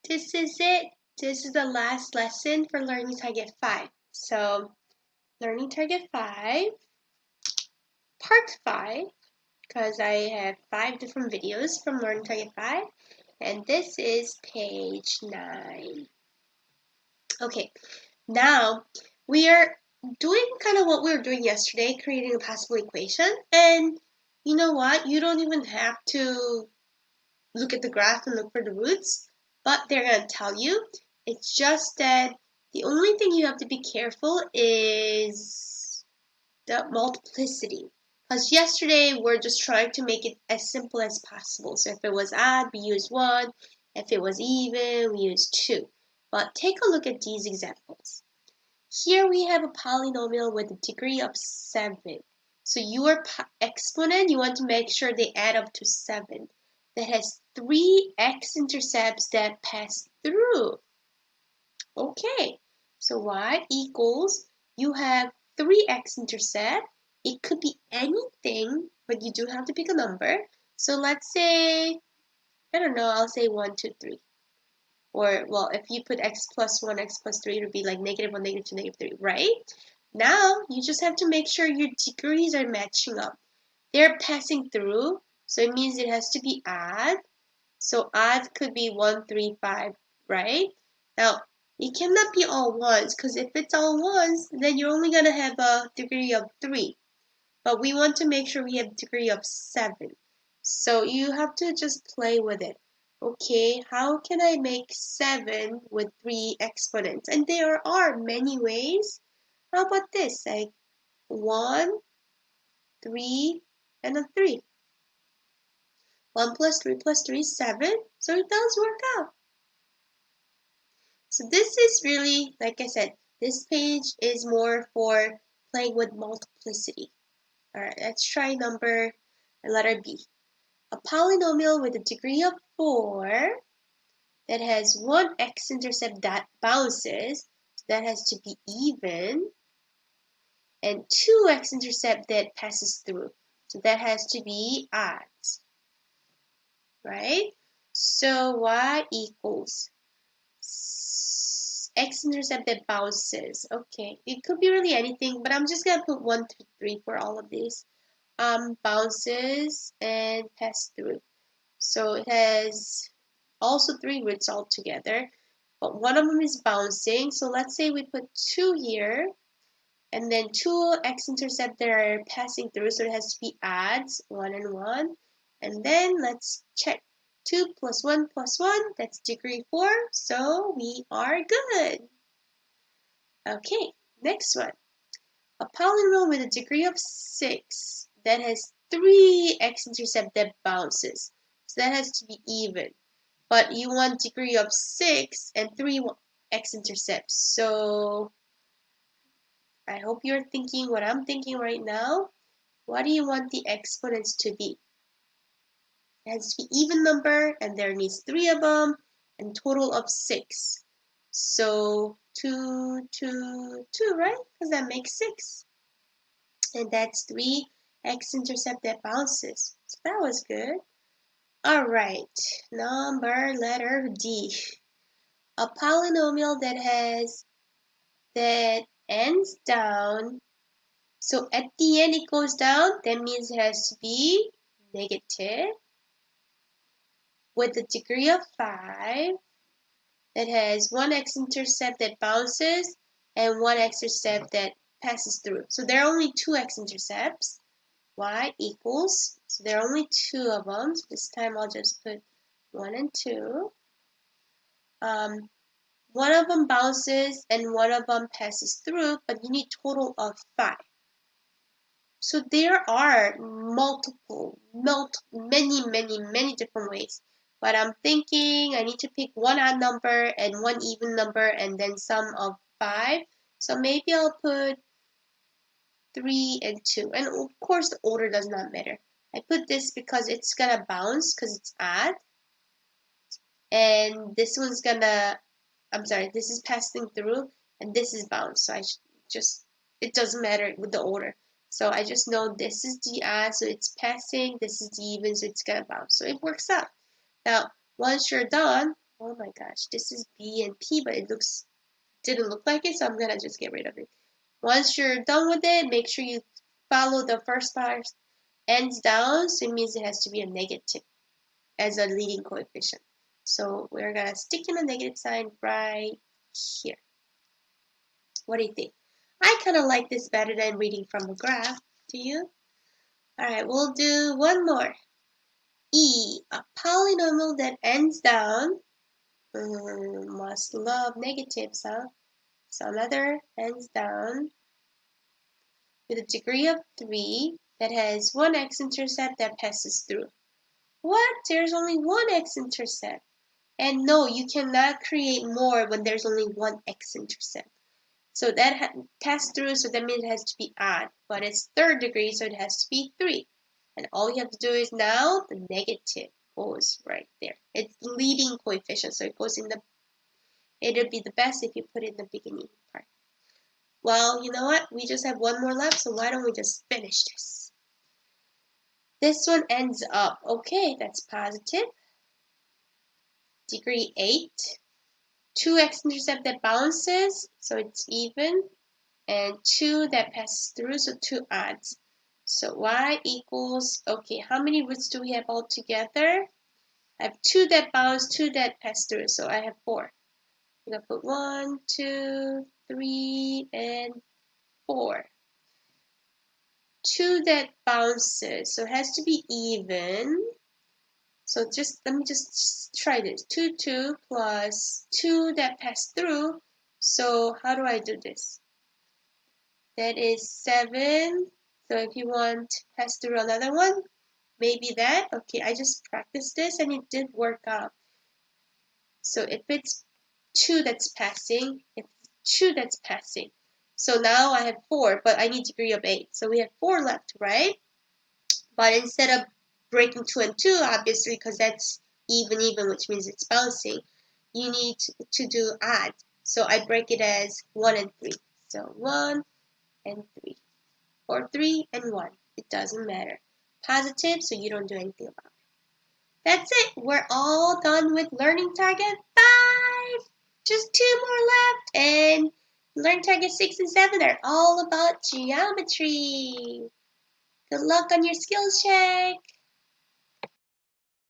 this is it. This is the last lesson for Learning Target 5. So, Learning Target 5, Part 5, because I have 5 different videos from Learning Target 5, and this is page 9. Okay, now we are doing kind of what we were doing yesterday, creating a possible equation, and you know what? You don't even have to look at the graph and look for the roots, but they're going to tell you. It's just that the only thing you have to be careful is the multiplicity. Because yesterday we're just trying to make it as simple as possible. So if it was odd, we use 1. If it was even, we use 2. But take a look at these examples. Here we have a polynomial with a degree of 7. So your exponent, you want to make sure they add up to 7. That has 3 x-intercepts that pass through. Okay, so y equals, you have 3 x-intercept. It could be anything, but you do have to pick a number. So let's say, I don't know, I'll say 1, 2, 3. Or, well, if you put x plus 1, x plus 3, it would be like -1, -2, -3, right? Now, you just have to make sure your degrees are matching up. They're passing through, so it means it has to be odd. So odd could be 1, 3, 5, right? Now, it cannot be all ones, because if it's all ones, then you're only going to have a degree of 3. But we want to make sure we have a degree of 7. So you have to just play with it. Okay, how can I make 7 with 3 exponents? And there are many ways. How about this? Like 1, 3, and a 3. 1 plus 3 plus 3 is 7, so it does work out. So this is really, like I said, this page is more for playing with multiplicity. Alright, let's try letter B. A polynomial with a degree of 4 that has 1 x-intercept that bounces, so that has to be even, and 2 x-intercept that passes through, so that has to be odds. Right? So y equals x-intercept that bounces. Okay, it could be really anything, but I'm just gonna put 1, 2, 3 for all of these. Bounces and pass through. So it has also 3 roots altogether, but one of them is bouncing. So let's say we put 2 here, and then 2 x-intercept that are passing through, so it has to be odds, 1 and 1. And then let's check. 2 plus 1 plus 1, that's degree 4, so we are good. Okay, next one. A polynomial with a degree of 6 that has 3 x-intercept that bounces. So that has to be even. But you want degree of 6 and 3 x-intercepts. So I hope you're thinking what I'm thinking right now. What do you want the exponents to be? It has to be even number, and there needs 3 of them, and total of 6. So 2, 2, 2, right? Because that makes 6. And that's 3 x-intercept that bounces. So that was good. Alright, letter D. A polynomial that ends down. So at the end it goes down, that means it has to be negative, with a degree of 5, that has 1 x-intercept that bounces and 1 x-intercept that passes through. So there are only 2 x-intercepts. Y equals, so there are only 2 of them. So this time I'll just put 1 and 2. One of them bounces and one of them passes through, but you need total of 5. So there are many different ways. But I'm thinking I need to pick one odd number and one even number and then sum of 5. So maybe I'll put 3 and 2. And of course the order does not matter. I put this because it's gonna bounce because it's odd. And this one's gonna, this is passing through and this is bounce. So it doesn't matter with the order. So I just know this is the odd, so it's passing, this is the even, so it's gonna bounce. So it works out. Now, once you're done, Oh my gosh, this is B and P, but it didn't look like it, so I'm gonna just get rid of it. Once you're done with it, make sure you follow the first part ends down, so it means it has to be a negative as a leading coefficient. So we're gonna stick in a negative sign right here. What do you think? I kind of like this better than reading from a graph. Do you? Alright, we'll do one more. E, a polynomial that ends down. Must love negatives, huh? So another ends down with a degree of 3 that has one x-intercept that passes through. What? There's only one x-intercept. And no, you cannot create more when there's only one x-intercept. So that passed through, so that means it has to be odd. But it's third degree, so it has to be 3. And all you have to do is now the negative goes right there. It's leading coefficient, so it goes in the, it'll be the best if you put it in the beginning part. Well, you know what? We just have one more left, so why don't we just finish this? This one ends up, okay, that's positive. Degree 8. 2 x-intercept that bounces, so it's even. And 2 that passes through, so 2 odds. So y equals, okay, how many roots do we have all together? I have 2 that bounce, 2 that pass through, so I have 4. I'm going to put 1, 2, 3, and 4. 2 that bounces, so it has to be even. So let me just try this. 2, 2 plus 2 that pass through. So how do I do this? That is 7. So if you want to pass through another one, maybe that. Okay, I just practiced this and it did work out. So if it's 2 that's passing, it's 2 that's passing. So now I have 4, but I need degree of 8. So we have 4 left, right? But instead of breaking 2 and 2, obviously, because that's even, which means it's bouncing, you need to do odd. So I break it as 1 and 3. So 1 and 3. Or 3 and 1. It doesn't matter. Positive, so you don't do anything about it. That's it. We're all done with learning target 5. Just 2 more left. And learning target 6 and 7 are all about geometry. Good luck on your skills check.